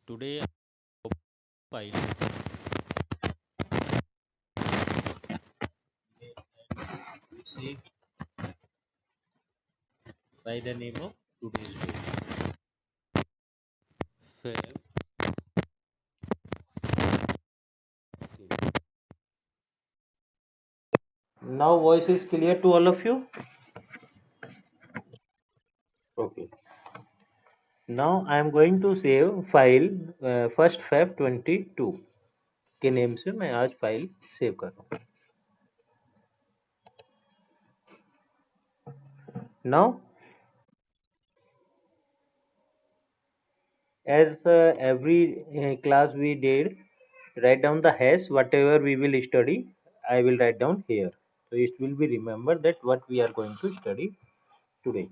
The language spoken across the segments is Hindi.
Today I file received by the name of today's date. Feb. Now voice is clear to all of you. Okay. Now I am going to save file first Feb 22 के नेम से मैं आज फाइल सेव कर रहा हूँ. Now as every class we did, write down the hash whatever we will study. I will write down here. So it will be remembered that what we are going to study today.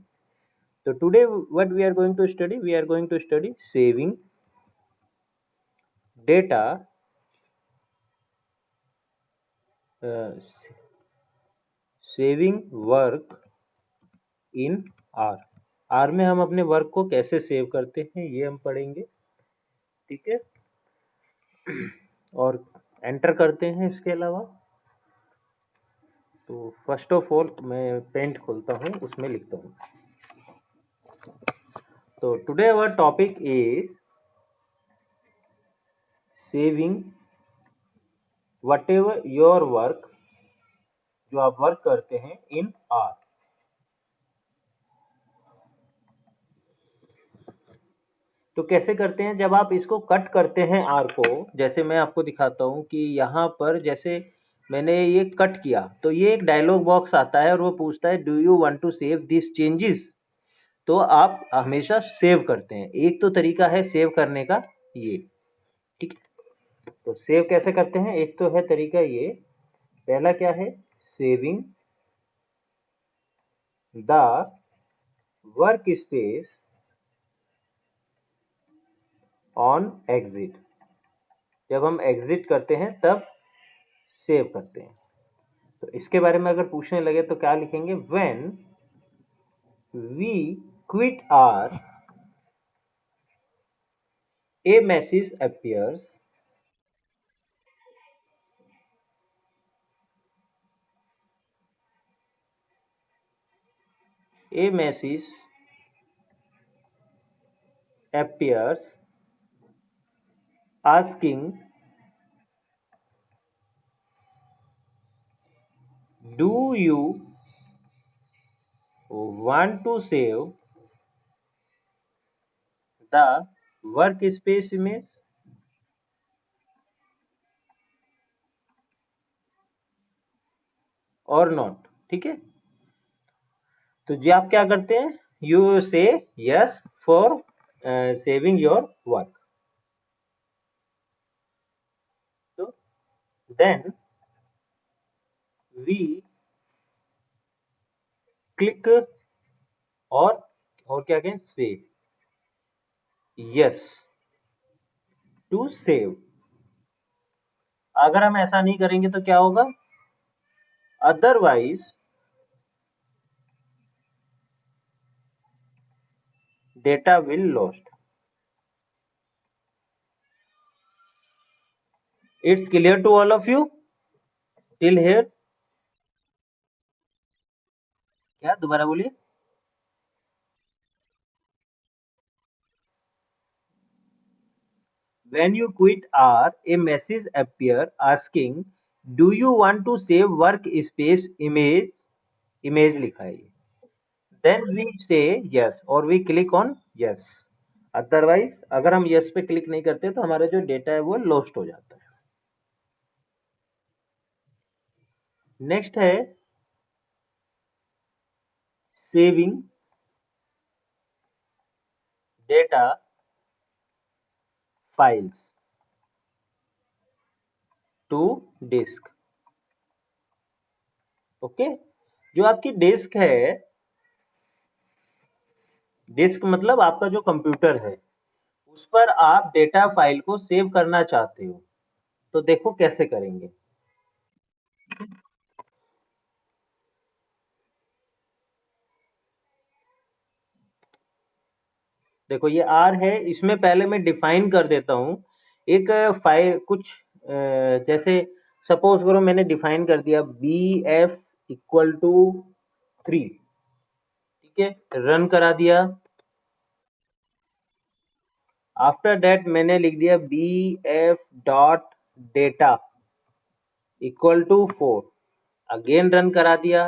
So today what we are going to study? We are going to study saving data, uh, saving work in R. R में हम अपने वर्क को कैसे सेव करते हैं ये हम पढ़ेंगे. ठीक है. और एंटर करते हैं. इसके अलावा तो फर्स्ट ऑफ ऑल मैं पेंट खोलता हूँ, उसमें लिखता हूँ. तो today our topic is saving whatever your work, जो आप वर्क करते हैं इन आर. तो कैसे करते हैं? जब आप इसको कट करते हैं आर को, जैसे मैं आपको दिखाता हूं कि यहाँ पर जैसे मैंने ये कट किया तो ये एक डायलॉग बॉक्स आता है और वो पूछता है do you want to save this changes. तो आप हमेशा सेव करते हैं. एक तो तरीका है सेव करने का ये. ठीक है. तो सेव कैसे करते हैं? एक तो है तरीका ये. पहला क्या है? Saving the work space on exit. जब हम एग्जिट करते हैं तब सेव करते हैं. तो इसके बारे में अगर पूछने लगे तो क्या लिखेंगे? When we quit or a message appears a message appears asking do you want to save the workspace image और नॉट. ठीक है. तो जी आप क्या करते हैं? You say yes for saving your work. तो देन वी क्लिक और क्या कहें? सेव. Yes to save. अगर हम ऐसा नहीं करेंगे तो क्या होगा? Otherwise data will lost. It's clear to all of you till here? क्या? दोबारा बोलिए. When you quit R, a message appear asking, "Do you want to save workspace image?" Image लिखा है ये. Then we say yes और we click on yes. Otherwise, अगर हम yes पे क्लिक नहीं करते तो हमारा जो डेटा है वो लॉस्ट हो जाता है. नेक्स्ट है saving data files to disk. Okay. जो आपकी डिस्क है, डिस्क मतलब आपका जो कंप्यूटर है, उस पर आप डेटा फाइल को सेव करना चाहते हो. तो देखो कैसे करेंगे. देखो ये आर है, इसमें पहले मैं डिफाइन कर देता हूँ एक फाइल कुछ जैसे सपोज करो मैंने डिफाइन कर दिया बी एफ इक्वल टू 3, ठीक है, रन करा दिया। आफ्टर दैट मैंने लिख दिया B F dot data equal to 4, again run करा दिया।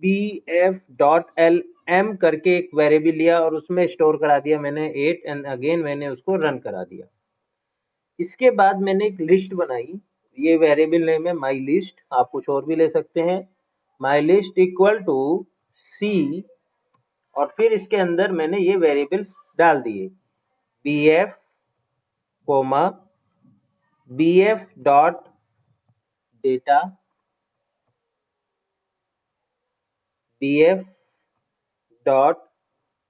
B F dot L M करके एक वेरिएबल लिया और उसमें स्टोर करा दिया मैंने 8 एंड अगेन मैंने उसको रन करा दिया। इसके बाद मैंने एक लिस्ट बनाई, ये वेरिएबल नेम है माई लिस्ट, आप कुछ और भी ले सकते हैं। My list equal to C और फिर इसके अंदर मैंने ये वेरिएबल्स डाल दिए B F comma B F dot data B F dot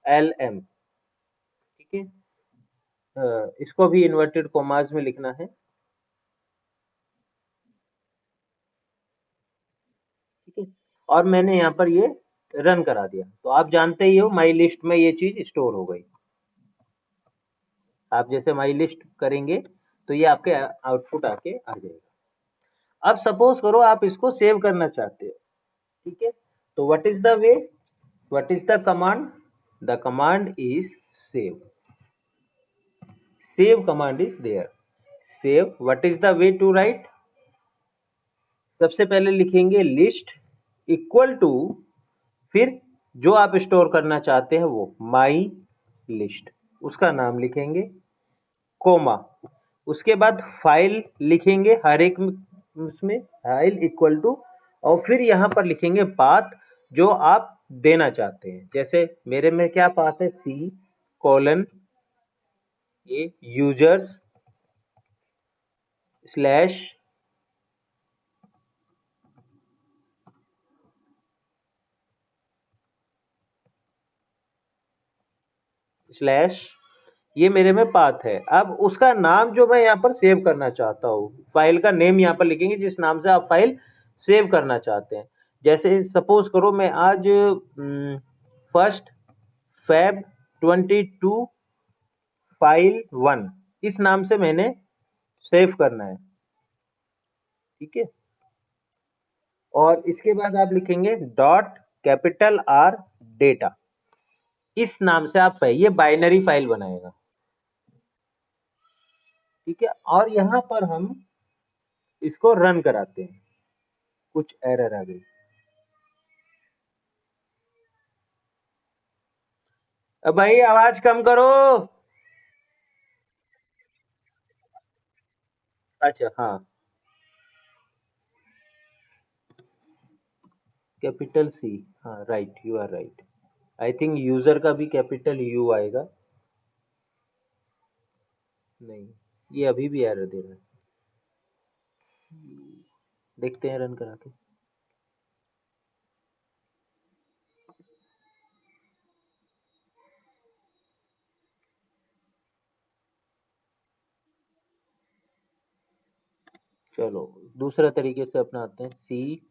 L M, ठीक है। इसको भी इन्वर्टेड कोमास में लिखना है, ठीक है। और मैंने यहाँ पर ये रन करा दिया, तो आप जानते ही हो माई लिस्ट में ये चीज स्टोर हो गई। आप जैसे माई लिस्ट करेंगे तो ये आपके आउटपुट आके आ जाएगा। अब सपोज करो आप इसको सेव करना चाहते हो, ठीक है, तो what is the way, what is the command, the command is save, save command is there. Save, what is the way to write, सबसे पहले लिखेंगे लिस्ट इक्वल टू, फिर जो आप स्टोर करना चाहते हैं वो माई लिस्ट, उसका नाम लिखेंगे, कोमा, उसके बाद फाइल लिखेंगे हर एक उसमें फाइल इक्वल टू, और फिर यहाँ पर लिखेंगे पाथ जो आप देना चाहते हैं। जैसे मेरे में क्या पाथ है, सी कोलन ये यूजर्स स्लैश स्लैश, ये मेरे में पाथ है। अब उसका नाम जो मैं यहाँ पर सेव करना चाहता हूँ, फाइल का नेम यहाँ पर लिखेंगे जिस नाम से आप फाइल सेव करना चाहते हैं। जैसे सपोज करो मैं आज 1 Feb 22 फाइल 1 इस नाम से मैंने सेव करना है, ठीक है। और इसके बाद आप लिखेंगे डॉट कैपिटल आर डेटा, इस नाम से आप ये बाइनरी फाइल बनाएगा, ठीक है। और यहाँ पर हम इसको रन कराते हैं, कुछ एरर आ गई। अब भाई आवाज कम करो। अच्छा हाँ, कैपिटल सी, हाँ right, you are right. I think user का भी कैपिटल यू आएगा, नहीं ये अभी भी एरर दे रहा है, देखते हैं रन करा के। चलो दूसरा तरीके से अपनाते हैं, सी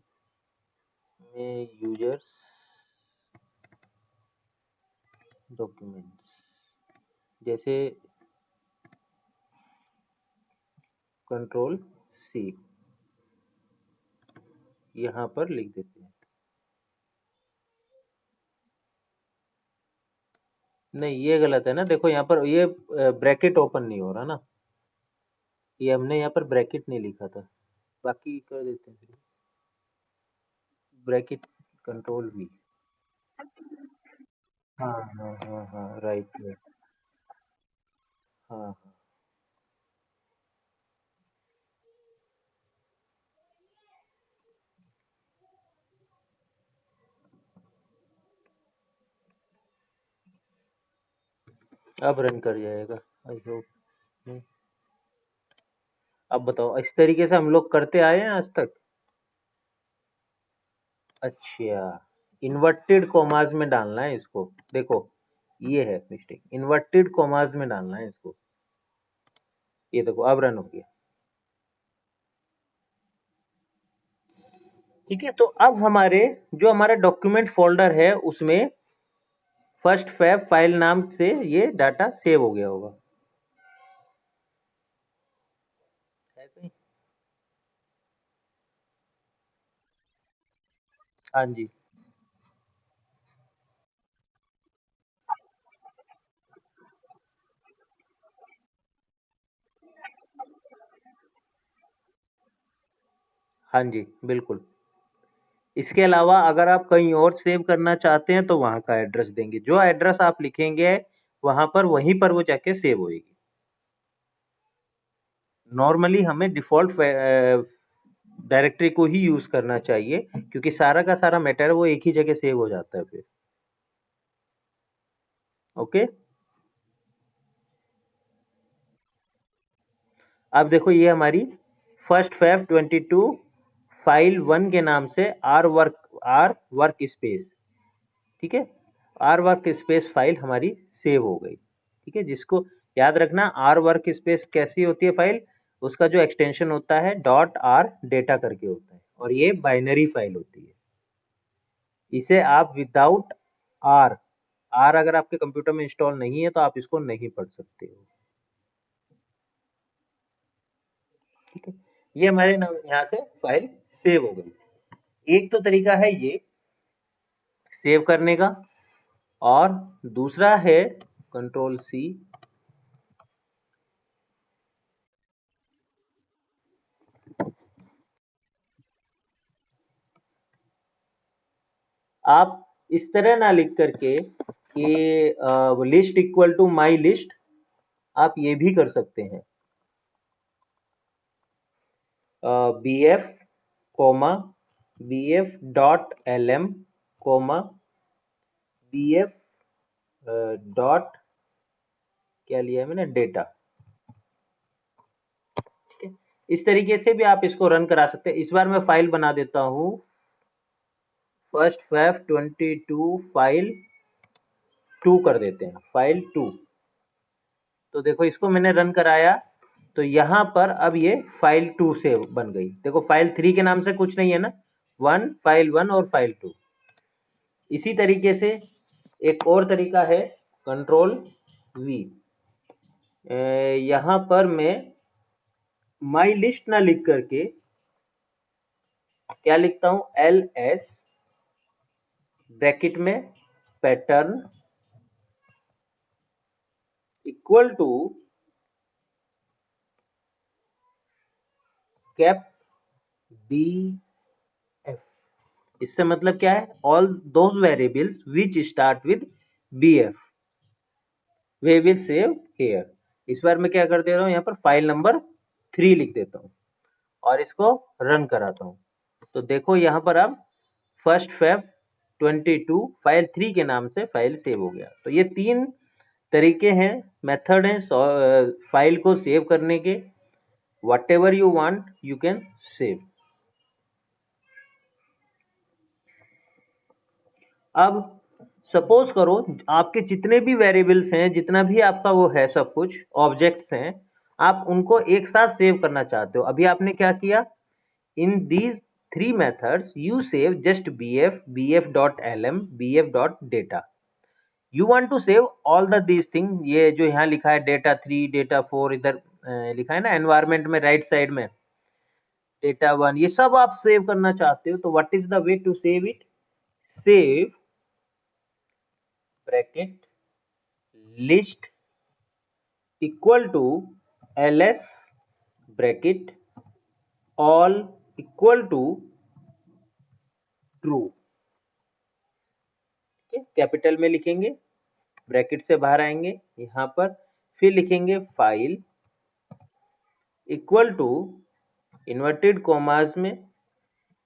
में यूजर्स डॉक्यूमेंट्स, जैसे कंट्रोल सी यहाँ पर लिख देते हैं। नहीं ये गलत है ना, देखो यहाँ पर ये ब्रैकेट ओपन नहीं हो रहा ना, ये हमने यहाँ पर ब्रैकेट नहीं लिखा था, बाकी कर देते हैं ब्रैकेट कंट्रोल वी। हाँ हाँ हाँ हाँ राइट राइट, हाँ हाँ। अब रन कर जाएगा आई होप। अब बताओ इस तरीके से हम लोग करते आए हैं आज तक। अच्छा, इन्वर्टेड कॉमास में डालना है इसको, देखो ये है मिस्टेक, इन्वर्टेड कॉमास में डालना है इसको। ये देखो अब रन हो गया, ठीक है। तो अब हमारे जो हमारा डॉक्यूमेंट फोल्डर है उसमें फर्स्ट फैब फाइल नाम से ये डाटा सेव हो गया होगा। हाँ जी, हाँ जी, बिल्कुल। इसके अलावा अगर आप कहीं और सेव करना चाहते हैं तो वहाँ का एड्रेस देंगे। जो एड्रेस आप लिखेंगे वहाँ पर वहीं पर वो जाके सेव होएगी। नॉर्मली हमें डिफ़ॉल्ट डायरेक्टरी को ही यूज़ करना चाहिए क्योंकि सारा का सारा मैटर वो एक ही जगह सेव हो जाता है फिर। ओके? अब देखो ये हमारी फर्स्ट फैब 22 फाइल 1 के नाम से आर वर्क स्पेस, ठीक है, आर वर्क स्पेस फाइल हमारी सेव हो गई। ठीक है, जिसको याद रखना आर वर्क स्पेस कैसी होती है फाइल, उसका जो एक्सटेंशन होता है डॉट आर डेटा करके होता है और ये बाइनरी फाइल होती है। इसे आप विदाउट आर आर अगर आपके कंप्यूटर में इंस्टॉल नहीं है तो आप इसको नहीं पढ़ सकते हो। ठीक है, ये हमारे नाम यहाँ से फाइल सेव हो गई। एक तो तरीका है ये सेव करने का और दूसरा है कंट्रोल सी। आप इस तरह ना लिख करके कि list equal to my list, आप ये भी कर सकते हैं B F comma B F dot L M comma B F dot क्या लिया है मैंने डेटा। ठीक है, इस तरीके से भी आप इसको रन करा सकते हैं। इस बार मैं फाइल बना देता हूँ फर्स्ट फैब 22 फाइल 2 कर देते हैं, फाइल 2। तो देखो इसको मैंने रन कराया तो यहाँ पर अब ये फाइल 2 से बन गई। देखो फाइल 3 के नाम से कुछ नहीं है ना, फाइल 1 और फाइल 2। इसी तरीके से एक और तरीका है कंट्रोल वी। यहाँ पर मैं माई लिस्ट ना लिख करके क्या लिखता हूँ, एल एस ब्रैकेट में pattern equal to cap B F. इससे मतलब क्या है, all those variables which start with B F they will save here. इस बार मैं क्या कर दे रहा हूँ, यहाँ पर फाइल नंबर 3 लिख देता हूँ और इसको रन कराता हूँ। तो देखो यहाँ पर अब फर्स्ट फैब 22 फाइल 3 के नाम से फाइल सेव हो गया। तो ये 3 तरीके हैं, मेथड हैं फाइल को सेव करने के। whatever you want you can save। अब सपोज करो आपके जितने भी वेरिएबल्स हैं, जितना भी आपका वो है सब कुछ ऑब्जेक्ट्स हैं, आप उनको एक साथ सेव करना चाहते हो। अभी आपने क्या किया, in these 3 methods you save just bf.lm bf.data। You want to save all the these thing. ये जो यहाँ लिखा है डेटा 3 डेटा 4 इधर लिखा है ना एनवायरमेंट में राइट साइड में डेटा 1, ये सब आप सेव करना चाहते हो। तो what is the way to save it, save bracket list equal to ls bracket all equal to true. Capital में लिखेंगे, ब्रैकेट से बाहर आएंगे यहाँ पर, फिर लिखेंगे file equal to inverted commas में,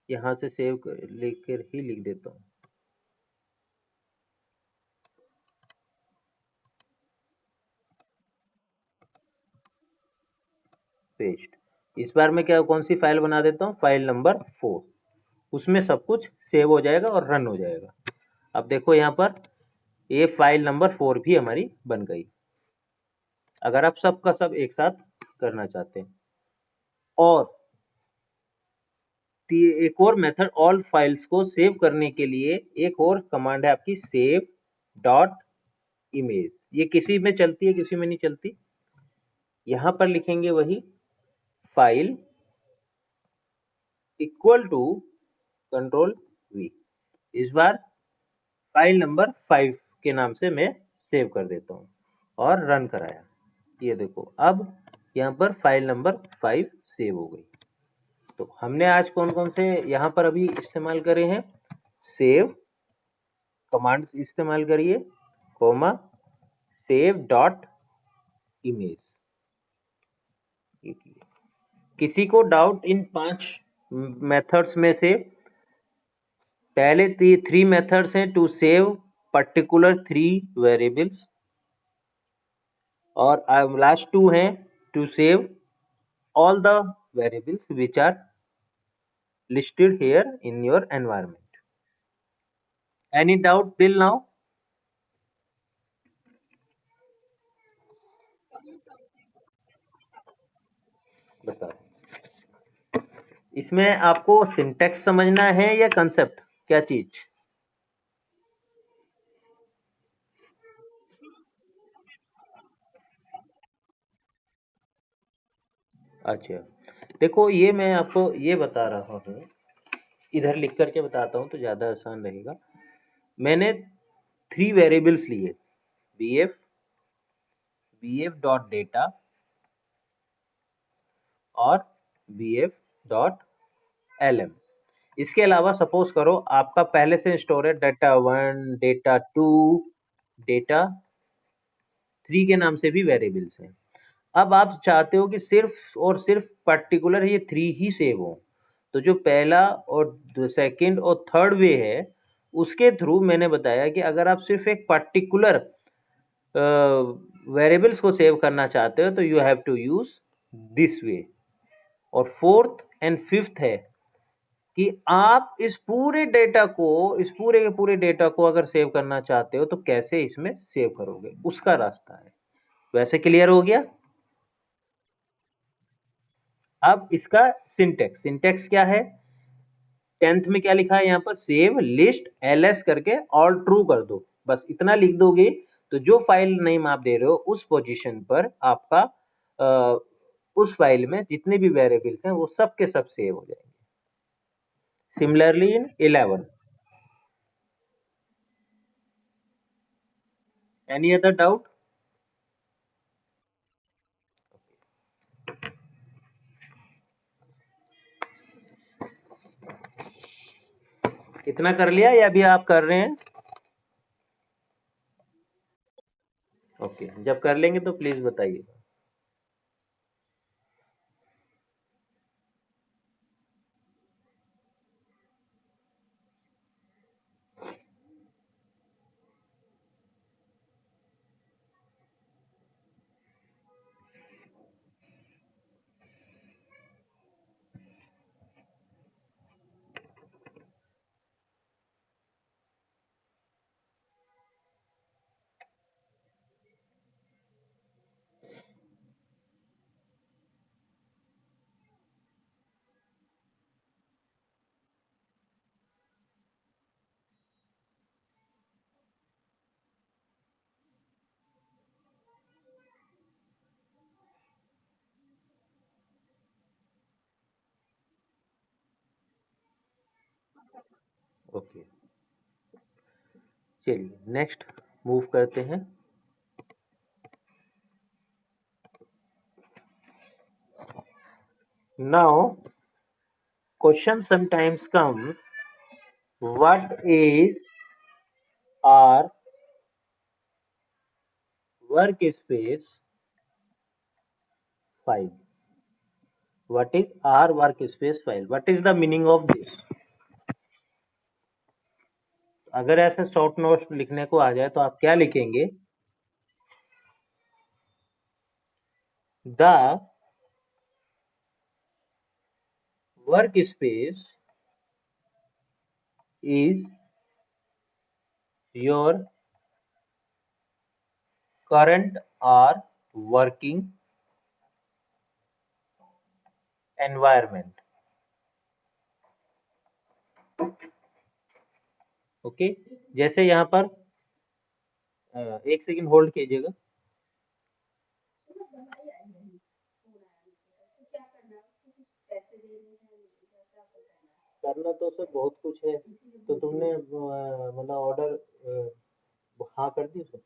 यहाँ से सेव लेकर ही लिख देता हूँ पेस्ट। इस बार मैं क्या कौन सी फाइल बना देता हूँ, फाइल नंबर 4, उसमें सब कुछ सेव हो जाएगा और रन हो जाएगा। अब देखो यहाँ पर ये फाइल नंबर 4 भी हमारी बन गई, अगर आप सब का सब एक साथ करना चाहते हैं। और एक और मेथड ऑल फाइल्स को सेव करने के लिए एक और कमांड है आपकी, सेव डॉट इमेज, ये किसी में चलती है किसी में नहीं चलती। यहां पर लिखेंगे वही file equal to control V. इस बार फाइल नंबर 5 के नाम से मैं सेव कर देता हूं और रन कराया। ये देखो अब यहाँ पर फाइल नंबर 5 सेव हो गई। तो हमने आज कौन कौन से यहाँ पर अभी इस्तेमाल करे हैं, सेव कमांड इस्तेमाल करिए, कोमा सेव डॉट इमेज। किसी को डाउट इन 5 मेथड्स में से, पहले 3 मेथड्स हैं टू सेव पर्टिकुलर 3 वेरिएबल्स और लास्ट 2 हैं to save all the variables which are listed here in your environment. Any doubt till now? बताओ, इसमें आपको सिंटेक्स समझना है या कंसेप्ट, क्या चीज? अच्छा, देखो ये मैं आपको ये बता रहा हूँ, इधर लिख करके बताता हूँ तो ज्यादा आसान रहेगा। मैंने 3 वेरिएबल्स लिए, bf डॉट डेटा और bf डॉट lm। इसके अलावा सपोज करो आपका पहले से स्टोर है डेटा 1, डेटा 2, डेटा 3 के नाम से भी वेरिएबल्स हैं। अब आप चाहते हो कि सिर्फ और सिर्फ पर्टिकुलर ये 3 ही सेव हो, तो जो पहला और सेकंड और थर्ड वे है उसके थ्रू मैंने बताया कि अगर आप सिर्फ एक पर्टिकुलर वेरिएबल्स को सेव करना चाहते हो तो you have to use this way. और फोर्थ एंड फिफ्थ है कि आप इस पूरे डेटा को, इस पूरे के पूरे डेटा को अगर सेव करना चाहते हो तो कैसे इसमें सेव करोगे, उसका रास्ता है। वैसे क्लियर हो गया? अब इसका सिंटेक्स, सिंटेक्स क्या है, 10th में क्या लिखा है यहाँ पर, सेव लिस्ट ls करके ऑल ट्रू कर दो, बस इतना लिख दोगे तो जो फाइल नेम आप दे रहे हो उस पोजीशन पर आपका उस फाइल में जितने भी वेरिएबल्स हैं वो सब के सब सेव हो जाएंगे। Similarly in 11, any other doubt? इतना कर लिया या अभी आप कर रहे हैं? ओके, जब कर लेंगे तो प्लीज बताइए। ओके, चलिए नेक्स्ट मूव करते हैं। Now question sometimes comes, what is our workspace file? What is our workspace file? What is the meaning of this? अगर ऐसे शॉर्ट नोट्स लिखने को आ जाए तो आप क्या लिखेंगे, the workspace is your current or working environment. Okay, जैसे यहाँ पर एक सेकंड होल्ड कीजिएगा। करना तो सर बहुत कुछ है, तो तुमने मतलब ऑर्डर हाँ कर दी सर?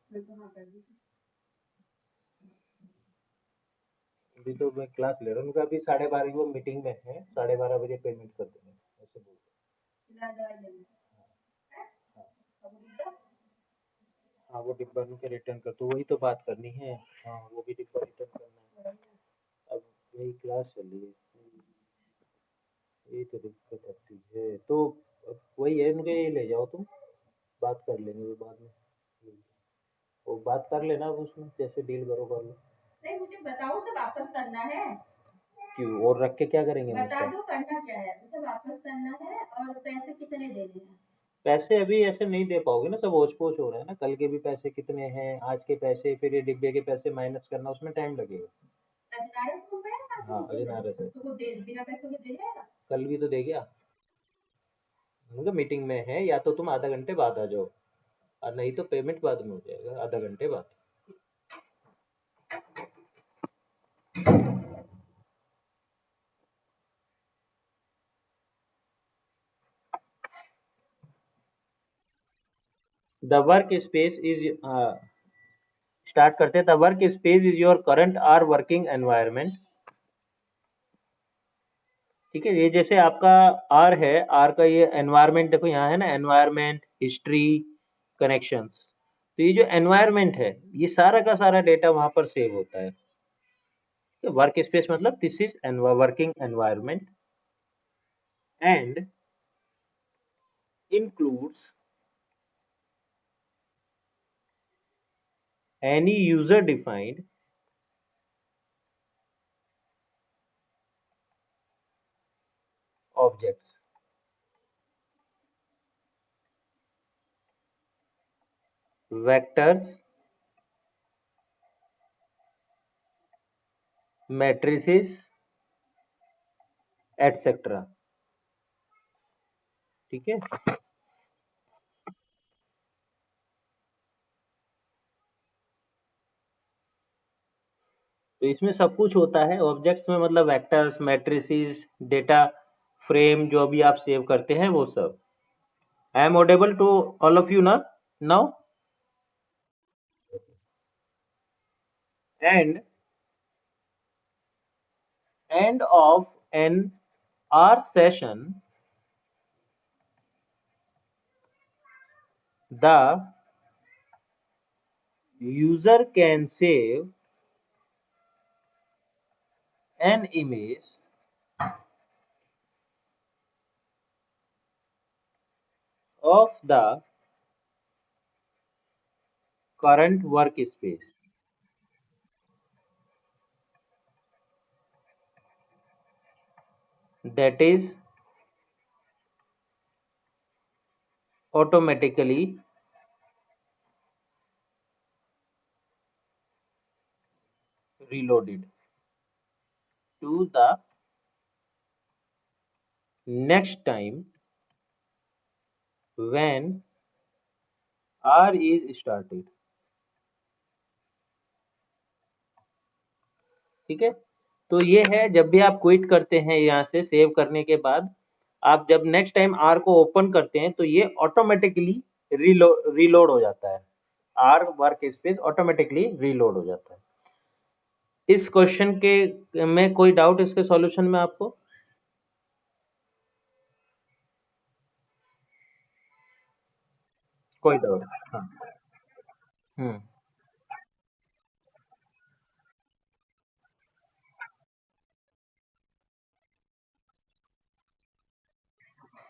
अभी तो मैं क्लास ले रहा हूँ, उनका अभी 12:30 वो मीटिंग में है, 12:30 बजे पेमेंट कर देंगे ऐसे बोल। हाँ वो डिब्बा के रिटर्न कर, तो वही तो बात करनी है। हाँ वो भी डिब्बा रिटर्न करना है। अब यही क्लास चल रही है, यही तो दिक्कत आती है। तो अब वही है, उनके ये ले जाओ तुम, बात कर लेंगे वो बाद में। वो बात कर लेना, अब उसमें जैसे डील करो कर लो। नहीं मुझे बताओ, उसे वापस करना है। क्यों, और रख के क्या करेंगे? बता दो करना क्या है, उसे वापस करना है और पैसे कितने देने हैं। पैसे अभी ऐसे नहीं दे पाओगे ना, सब होच पोच हो रहा है ना, कल के भी पैसे कितने हैं, आज के पैसे, फिर ये डिब्बे के पैसे माइनस करना, उसमें टाइम लगेगा। हाँ अजनारस है, तो वो दे बिना पैसों के दे जाएगा? कल भी तो दे गया। उनका मीटिंग में है, या तो तुम आधा घंटे बाद आ जाओ, और नहीं तो पेमेंट बाद में हो जाएगा, आधा घंटे बाद। The work space is, start करते हैं। The work space is your current R working environment. ठीक है, ये जैसे आपका आर है, आर का ये एनवायरनमेंट देखो यहाँ है ना, एनवायरनमेंट, हिस्ट्री, कनेक्शंस। तो ये जो एनवायरनमेंट है, ये सारा का सारा डेटा वहां पर सेव होता है। वर्क स्पेस मतलब this is working environment and includes any user defined objects, vectors, matrices, etc. ठीक है, तो इसमें सब कुछ होता है। ऑब्जेक्ट्स में मतलब वेक्टर्स, मैट्रिसेस, डेटा फ्रेम जो भी आप सेव करते हैं वो सब। I am audible to all of you ना now? And end of an R session, the user can save an image of the current workspace. That is automatically reloaded to the next time when R is started. ठीक है, तो ये है, जब भी आप क्विट करते हैं यहाँ से सेव करने के बाद, आप जब नेक्स्ट टाइम आर को ओपन करते हैं तो ये ऑटोमेटिकली रीलोड हो जाता है। R work space automatically reload हो जाता है। इस क्वेश्चन के में कोई डाउट इसके सॉल्यूशन में आपको? कोई डाउट? हाँ। हम्म,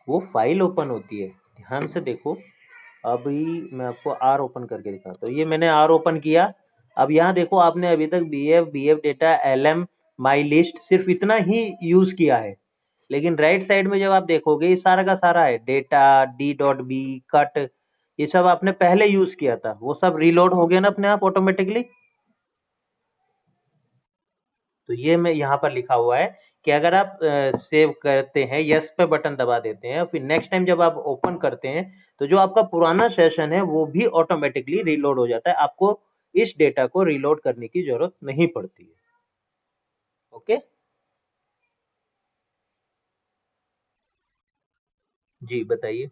वो फाइल ओपन होती है, ध्यान से देखो। अभी मैं आपको आर ओपन करके दिखाता हूँ। ये मैंने आर ओपन किया। अब यहाँ देखो, आपने अभी तक bf data, lm, my list सिर्फ इतना ही यूज किया है, लेकिन राइट साइड में जब आप देखोगे, ये सारा का सारा है, डेटा, d.b, कट, ये सब आपने पहले यूज किया था, वो सब रीलोड हो गया ना अपने आप ऑटोमेटिकली। तो ये मैं यहाँ पर लिखा हुआ है, कि अगर आप सेव करते हैं, यस पे बटन दबा देते हैं, फिर नेक्स्ट टाइम जब आप ओपन करते हैं तो जो आपका पुराना सेशन है वो भी ऑटोमेटिकली रीलोड हो जाता है, आपको इस डेटा को रीलोड करने की जरूरत नहीं पड़ती है। ओके, जी बताइए।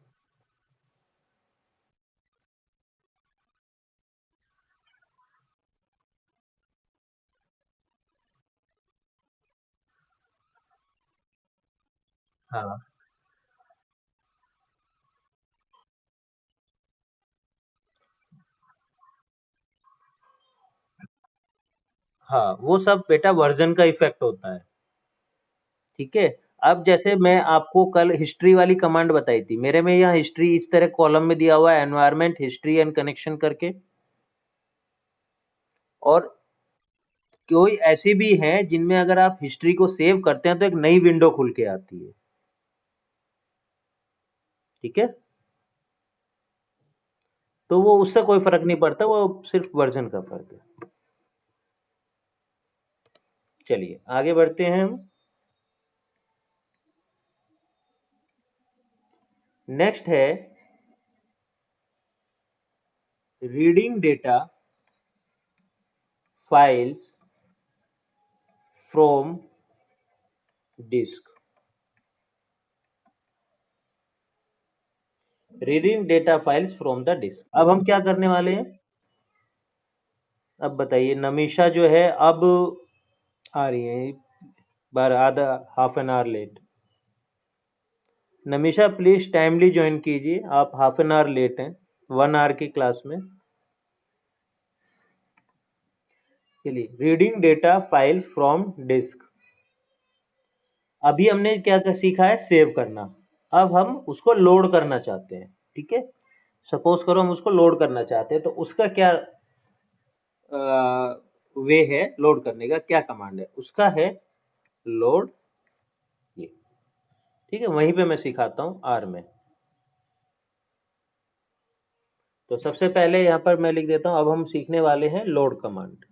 हाँ हाँ, वो सब बेटा वर्जन का इफेक्ट होता है। ठीक है, अब जैसे मैं आपको कल हिस्ट्री वाली कमांड बताई थी, मेरे में यहाँ हिस्ट्री इस तरह कॉलम में दिया हुआ है, एनवायरमेंट हिस्ट्री एंड कनेक्शन करके, और कोई ऐसी भी हैं जिनमें अगर आप हिस्ट्री को सेव करते हैं तो एक नई विंडो खुल के आती है। ठीक है, तो वो उससे कोई फर्क नहीं पड़ता, वो सिर्फ वर्जन का फर्क है। चलिए आगे बढ़ते हैं हम। नेक्स्ट है reading data files from disk. Reading data files from the disk, अब हम क्या करने वाले हैं? अब बताइए, नमीशा जो है अब आ रही है, बार आधा half an hour late. Namisha please timely join कीजिए, आप हाफ एन आवर लेट हैं 1 आवर की क्लास में। चलिए, reading data file from disk, अभी हमने क्या क्या सीखा है, सेव करना। अब हम उसको लोड करना चाहते हैं। ठीक है, सपोज करो हम उसको लोड करना चाहते हैं, तो उसका क्या वे है, लोड करने का क्या कमांड है, उसका है लोड ये। ठीक है, वहीं पे मैं सिखाता हूं आर में। तो सबसे पहले यहां पर मैं लिख देता हूं, अब हम सीखने वाले हैं लोड कमांड।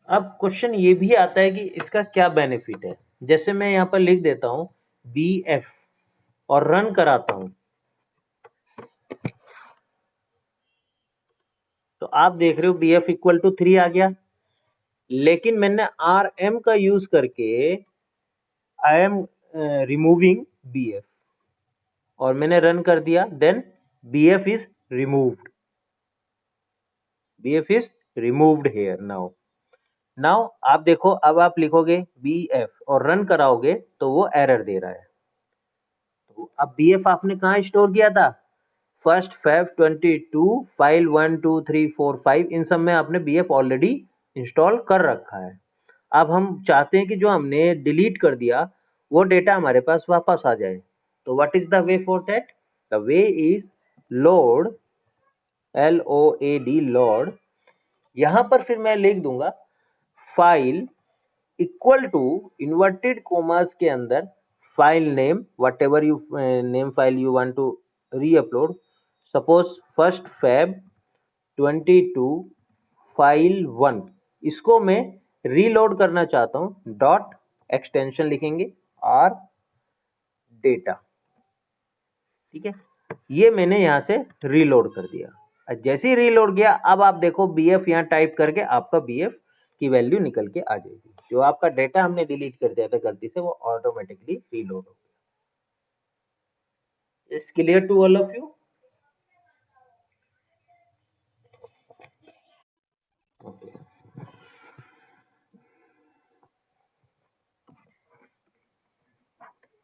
अब क्वेश्चन ये भी आता है कि इसका क्या बेनिफिट है। जैसे मैं यहां पर लिख देता हूं बी एफ और रन कराता हूं, तो आप देख रहे हो बी एफ इक्वल टू 3 आ गया, लेकिन मैंने आर एम का यूज करके I am removing B F और मैंने रन कर दिया, then B F is removed, B F is removed here. Now now आप देखो, अब आप लिखोगे बी एफ और रन कराओगे तो वो एरर दे रहा है। तो अब बी एफ आपने कहाँ स्टोर किया था, फर्स्ट फेब 22 फाइल 1 2 3 4 5, इन सब में आपने बी एफ ऑलरेडी इंस्टॉल कर रखा है। अब हम चाहते हैं कि जो हमने डिलीट कर दिया वो डेटा हमारे पास वापस आ जाए। तो what is the way for that? The way is load, L O A D, load. यहां पर फिर मैं लिख दूंगा file equal to inverted commas के अंदर file name, whatever you name file you want to reupload, suppose first Feb 22 file 1, इसको मैं रीलोड करना चाहता हूं, डॉट एक्सटेंशन लिखेंगे आर डेटा। ठीक है, ये मैंने यहां से रीलोड कर दिया। जैसे ही रीलोड किया, अब आप देखो बी एफ यहाँ टाइप करके आपका बी एफ की वैल्यू निकल के आ जाएगी, जो आपका डेटा हमने डिलीट कर दिया था गलती से वो ऑटोमेटिकली रीलोड हो गया। It's clear to all of you? Okay,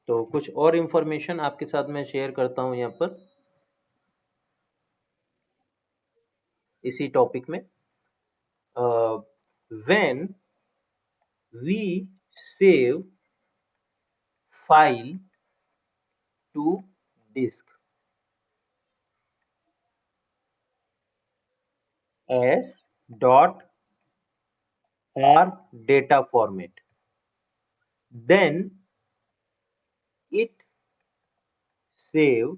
तो कुछ और इंफॉर्मेशन आपके साथ मैं शेयर करता हूं यहाँ पर इसी टॉपिक में। When we save file to disk as dot r data format, then it save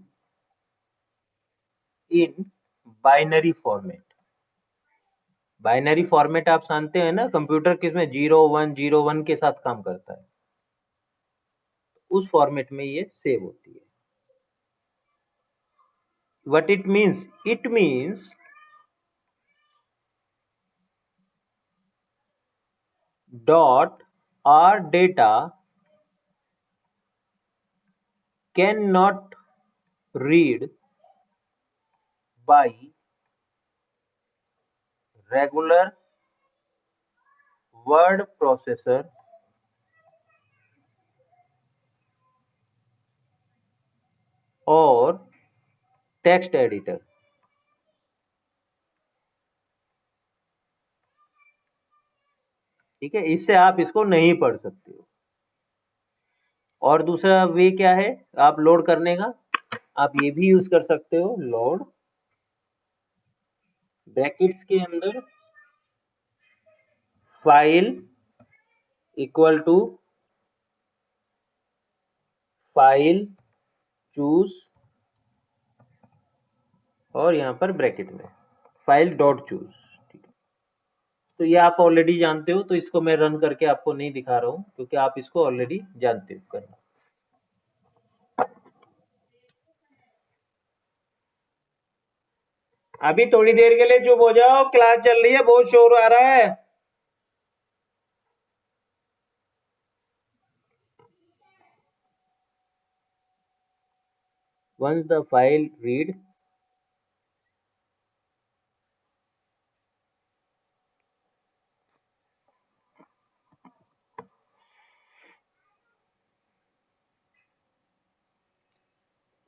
in binary format. Binary format आप जानते हैं ना, कंप्यूटर किसमें 0 1 0 1 के साथ काम करता है, उस फॉर्मेट में ये सेव होती है। What it means? It means dot our data cannot read by regular word processor और टेक्स्ट एडिटर। ठीक है, इससे आप इसको नहीं पढ़ सकते हो। और दूसरा वे क्या है आप लोड करने का? आप ये भी यूज कर सकते हो, लोड ब्रैकेट्स के अंदर file equal to file choose, और यहाँ पर ब्रैकेट में फाइल डॉट चूज। ठीक है, तो ये आप ऑलरेडी जानते हो, तो इसको मैं रन करके आपको नहीं दिखा रहा हूँ क्योंकि आप इसको ऑलरेडी जानते हो करना। अभी थोड़ी देर के लिए चुप हो जाओ, क्लास चल रही है, बहुत शोर आ रहा है। Once the file read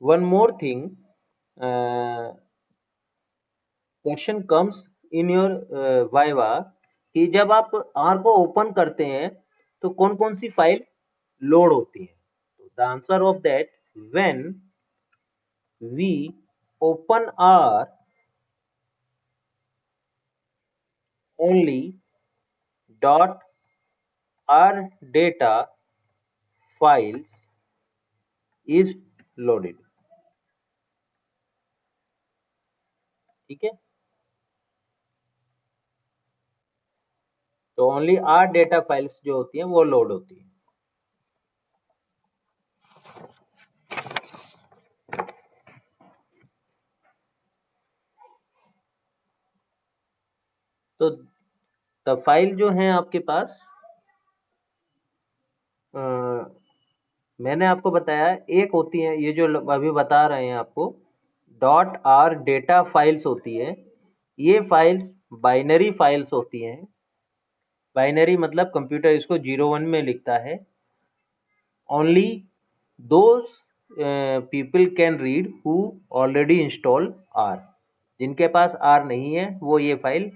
one more thing, question comes in your viva कि जब आप आर को ओपन करते हैं तो कौन कौन सी फाइल लोड होती है? तो the answer of that, when we open R only dot R data files is loaded. ठीक है, तो ओनली आर डेटा फाइल्स जो होती हैं वो लोड होती है। तो द फाइल जो है आपके पास, अ, मैंने आपको बताया एक होती है, ये जो अभी बता रहे हैं आपको, डॉट आर डेटा फाइल्स होती है। ये फाइल्स बाइनरी फाइल्स होती हैं। बाइनरी मतलब कंप्यूटर इसको 0 1 में लिखता है। Only those people can read who already install R. जिनके पास आर नहीं है वो ये फाइल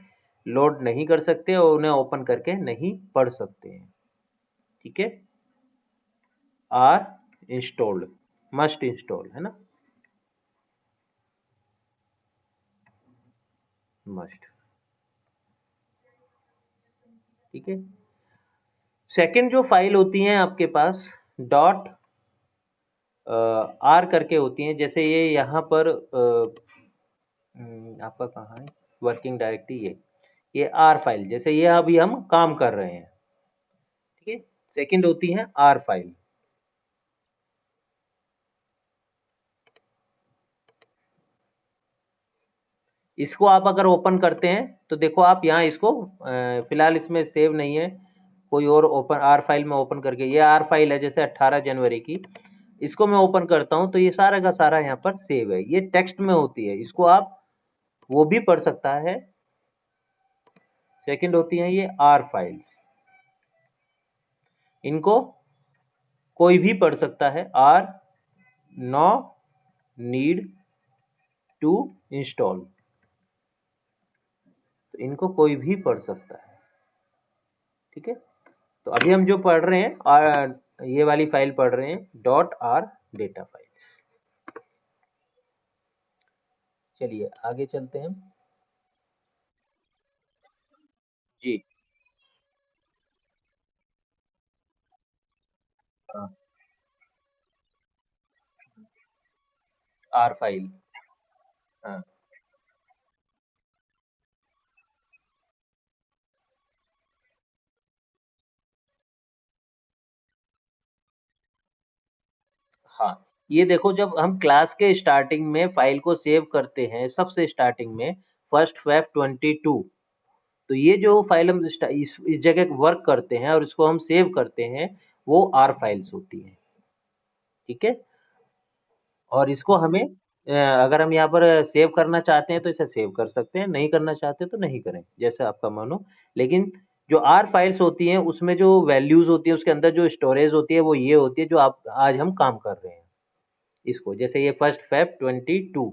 लोड नहीं कर सकते और उन्हें ओपन करके नहीं पढ़ सकते हैं। ठीक है, आर इंस्टॉल्ड, मस्ट इंस्टॉल है ना, मस्ट। ठीक है, सेकंड जो फाइल होती हैं आपके पास डॉट आर करके होती हैं, जैसे ये यहाँ पर आपका कहाँ है वर्किंग डायरेक्टरी, ये आर फाइल, जैसे ये अभी हम काम कर रहे हैं। ठीक है, सेकंड होती है आर फाइल। इसको आप अगर ओपन करते हैं तो देखो आप यहाँ इसको फिलहाल इसमें सेव नहीं है, कोई और ओपन आर फाइल में ओपन करके, ये आर फाइल है जैसे 18 जनवरी की, इसको मैं ओपन करता हूं तो ये सारा का सारा यहाँ पर सेव है, ये टेक्स्ट में होती है, इसको आप वो भी पढ़ सकता है। सेकंड होती है ये आर फाइल्स, इनको कोई भी पढ़ सकता है, R no need to install, तो इनको कोई भी पढ़ सकता है। ठीक है, तो अभी हम जो पढ़ रहे हैं ये वाली फाइल पढ़ रहे हैं डॉट आर डेटा फाइल्स। चलिए आगे चलते हैं जी। आर फाइल, हाँ हाँ, ये देखो जब हम क्लास के स्टार्टिंग में फाइल को सेव करते हैं, सबसे स्टार्टिंग में 1st Feb 22, तो ये जो फाइल हम इस जगह वर्क करते हैं और इसको हम सेव करते हैं, वो आर फाइल्स होती हैं। ठीक है, और इसको हमें अगर हम यहाँ पर सेव करना चाहते हैं तो इसे सेव कर सकते हैं, नहीं करना चाहते तो नहीं करें, जैसे आपका मन हो। लेकिन जो आर फाइल्स होती हैं उसमें जो वैल्यूज होती है, उसके अंदर जो स्टोरेज होती है वो ये होती है जो आप आज हम काम कर रहे हैं। इसको जैसे ये 1st Feb 22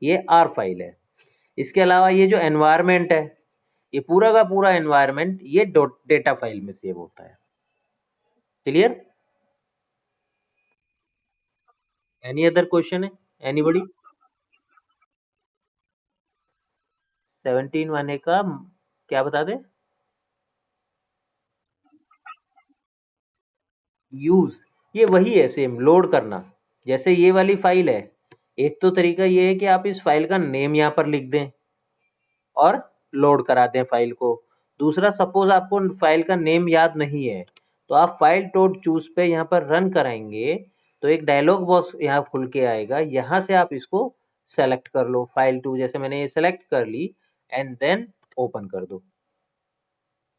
ये आर फाइल है। इसके अलावा ये जो एनवायरमेंट है, ये पूरा का पूरा एनवायरमेंट ये डेटा फाइल में सेव होता है। क्लियर? एनी अदर क्वेश्चन है एनीबॉडी? 17 वाले का क्या बता दे? यूज, ये वही है सेम, लोड करना। जैसे ये वाली फाइल है, एक तो तरीका ये है कि आप इस फाइल का नेम यहाँ पर लिख दें और लोड करा दें फाइल को। दूसरा, सपोज आपको फाइल का नेम याद नहीं है, तो आप फाइल डॉट चूज पे यहाँ पर रन कराएंगे तो एक डायलॉग बॉक्स यहाँ खुल के आएगा, यहाँ से आप इसको सेलेक्ट कर लो फाइल टू, जैसे मैंने ये सेलेक्ट कर ली एंड देन ओपन कर दो।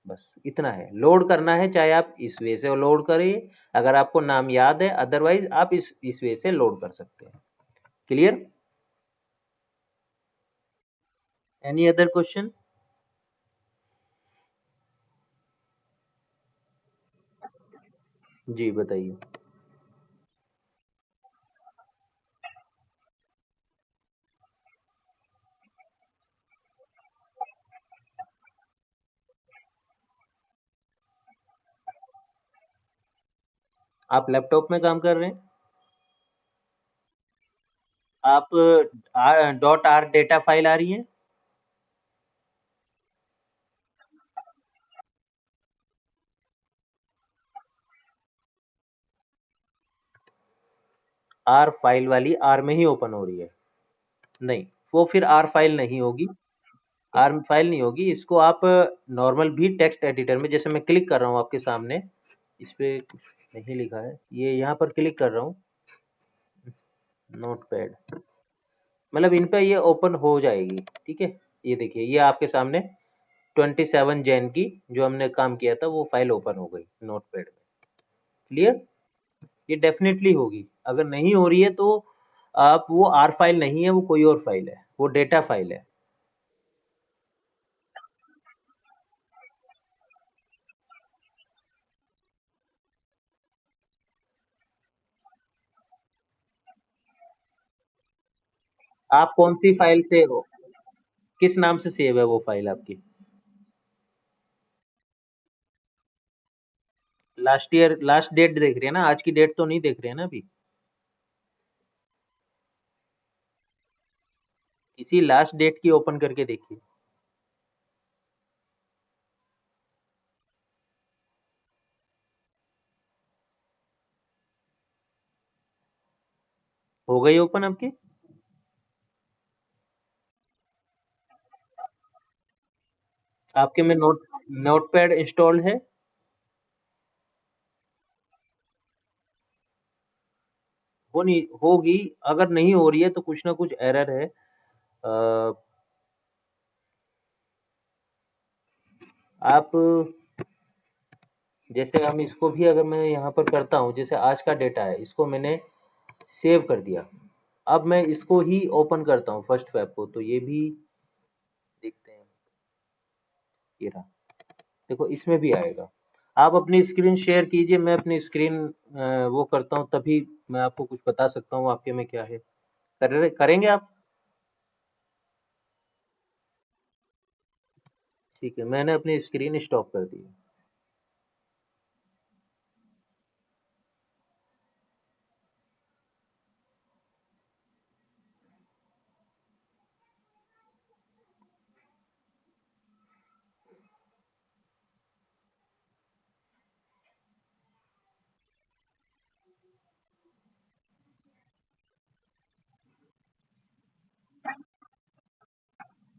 बस इतना है, लोड करना है, चाहे आप इस वे से लोड करिए अगर आपको नाम याद है, अदरवाइज आप इस वे से लोड कर सकते हैं। क्लियर? Any other question? जी बताइए। आप लैपटॉप में काम कर रहे हैं? आप डॉट आर डेटा फाइल आ रही है? आर फाइल वाली आर में ही ओपन हो रही है? नहीं, वो फिर आर फाइल नहीं होगी। आर फाइल नहीं होगी, इसको आप नॉर्मल भी टेक्स्ट एडिटर में, जैसे मैं क्लिक कर रहा हूँ आपके सामने, इस पे कुछ नहीं लिखा है, ये यहाँ पर क्लिक कर रहा हूँ, नोट पैड, मतलब इन पे ये ओपन हो जाएगी। ठीक है, ये देखिए ये आपके सामने 27 जैन की जो हमने काम किया था वो फाइल ओपन हो गई नोट पैड में। क्लियर? ये डेफिनेटली होगी, अगर नहीं हो रही है तो आप, वो आर फाइल नहीं है, वो कोई और फाइल है, वो डेटा फाइल है। आप कौन सी फाइल से हो, किस नाम से सेव है वो फाइल आपकी? लास्ट ईयर, लास्ट डेट देख रही है ना, आज की डेट तो नहीं देख रहे हैं ना अभी? किसी लास्ट डेट की ओपन करके देखिए। हो गई ओपन आपकी? आपके में नोटपैड इंस्टॉल्ड है? वो नहीं होगी, अगर नहीं हो रही है तो कुछ ना कुछ एरर है। आप, जैसे हम इसको भी अगर मैं यहाँ पर करता हूँ, जैसे आज का डेटा है इसको मैंने सेव कर दिया, अब मैं इसको ही ओपन करता हूँ 1st Feb को, तो ये भी देखते हैं। ये रहा, देखो इसमें भी आएगा। आप अपनी स्क्रीन शेयर कीजिए, मैं अपनी स्क्रीन वो करता हूँ, तभी मैं आपको कुछ बता सकता हूँ आपके में क्या है। करेंगे आप? ठीक है, मैंने अपनी स्क्रीन स्टॉप कर दी।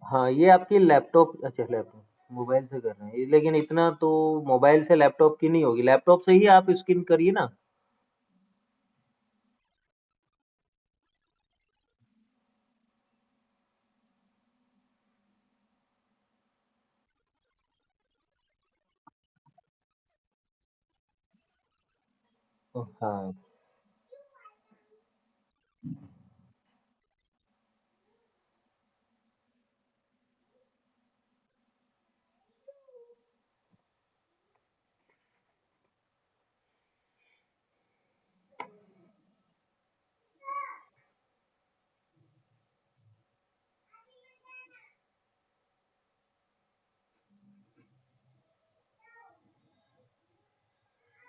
हाँ, ये आपकी लैपटॉप, अच्छा लैपटॉप मोबाइल से कर रहे हैं लेकिन इतना तो मोबाइल से लैपटॉप की नहीं होगी, लैपटॉप से ही आप स्क्रीन करिए ना। हाँ।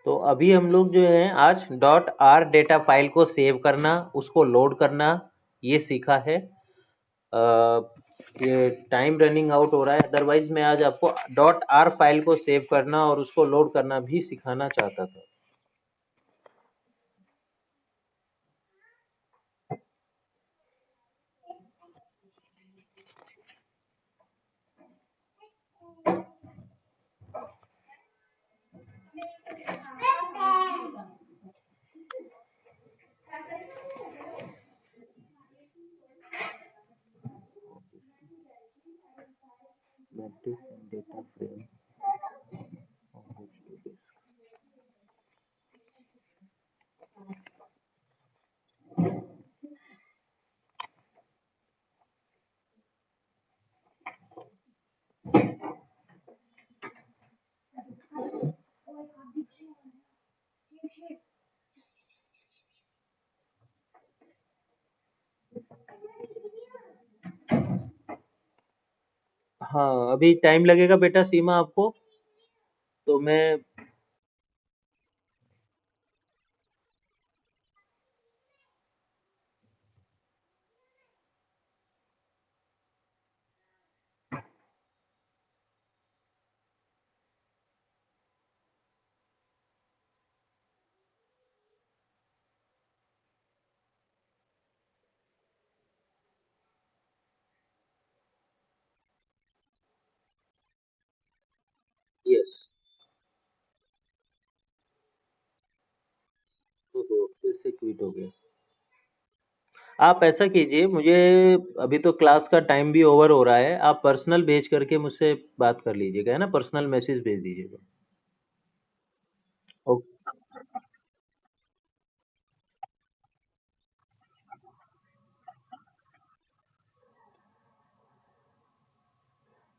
तो अभी हम लोग जो है आज डॉट आर डेटा फाइल को सेव करना, उसको लोड करना, ये सीखा है। ये टाइम रनिंग आउट हो रहा है, अदरवाइज मैं आज आपको डॉट आर फाइल को सेव करना और उसको लोड करना भी सिखाना चाहता था। Matrix and data frame on HDD। हाँ, अभी टाइम लगेगा बेटा सीमा आपको, तो मैं यस। ओहो, फिर से क्विट हो गया। आप ऐसा कीजिए, मुझे अभी तो क्लास का टाइम भी ओवर हो रहा है, आप पर्सनल भेज करके मुझसे बात कर लीजिएगा, है ना, पर्सनल मैसेज भेज दीजिएगा। ओ,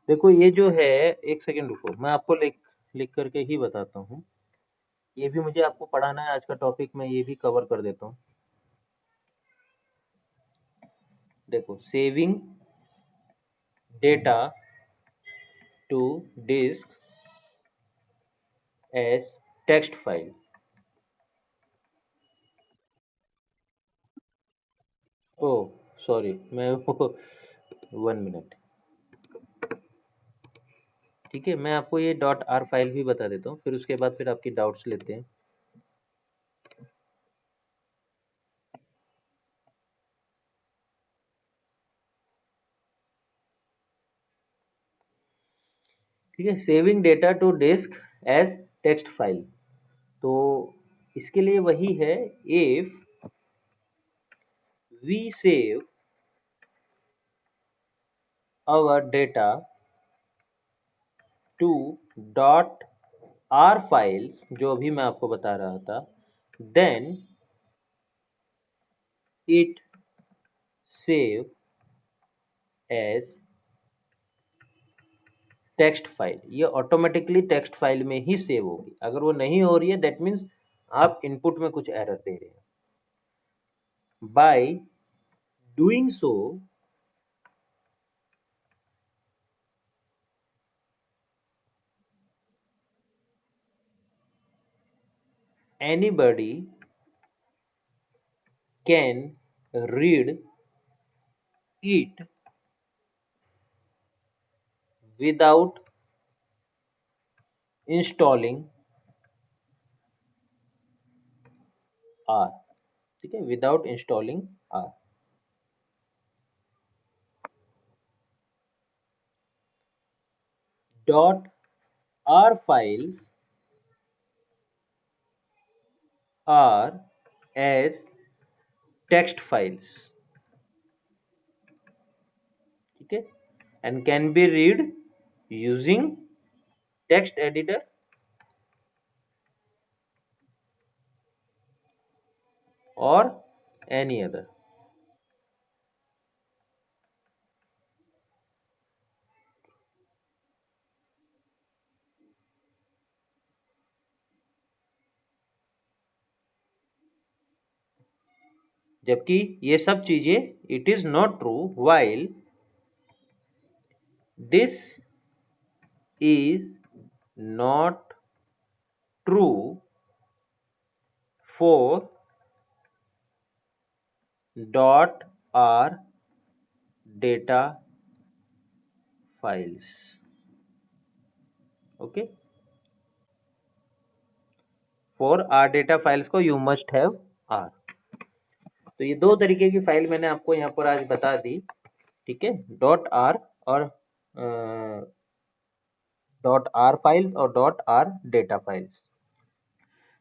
देखो ये जो है, एक सेकंड रुको, मैं आपको लिख लिख करके ही बताता हूँ। ये भी मुझे आपको पढ़ाना है, आज का टॉपिक मैं ये भी कवर कर देता हूँ। देखो, saving data to disk as text file. Oh sorry, मैं वन मिनट। ठीक है, मैं आपको ये डॉट आर फाइल भी बता देता हूँ, फिर उसके बाद फिर आपकी डाउट्स लेते हैं। ठीक है, saving data to disk as text file. तो इसके लिए वही है, if we save our data to dot R files, जो अभी मैं आपको बता रहा था, then it save as text file. ये ऑटोमेटिकली टेक्स्ट फाइल में ही सेव होगी। अगर वो नहीं हो रही है, दैट मीन्स आप इनपुट में कुछ एरर दे रहे हैं। By doing so, anybody can read it without installing R। ठीक है, without installing R। Dot R files are as text files। ठीक है, and can be read using text editor or any other. जबकि ये सब चीजें it is not true while this is not true for .r data files. Okay, for R data files को you must have R. तो ये दो तरीके की फाइल मैंने आपको यहाँ पर आज बता दी, ठीक है, .r और .r फाइल्स और .r डेटा फाइल्स।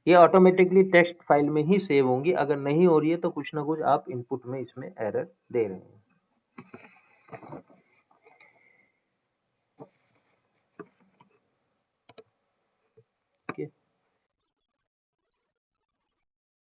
ये ऑटोमेटिकली टेक्स्ट फाइल में ही सेव होंगी, अगर नहीं हो रही है तो कुछ ना कुछ आप इनपुट में इसमें एरर दे रहे हैं।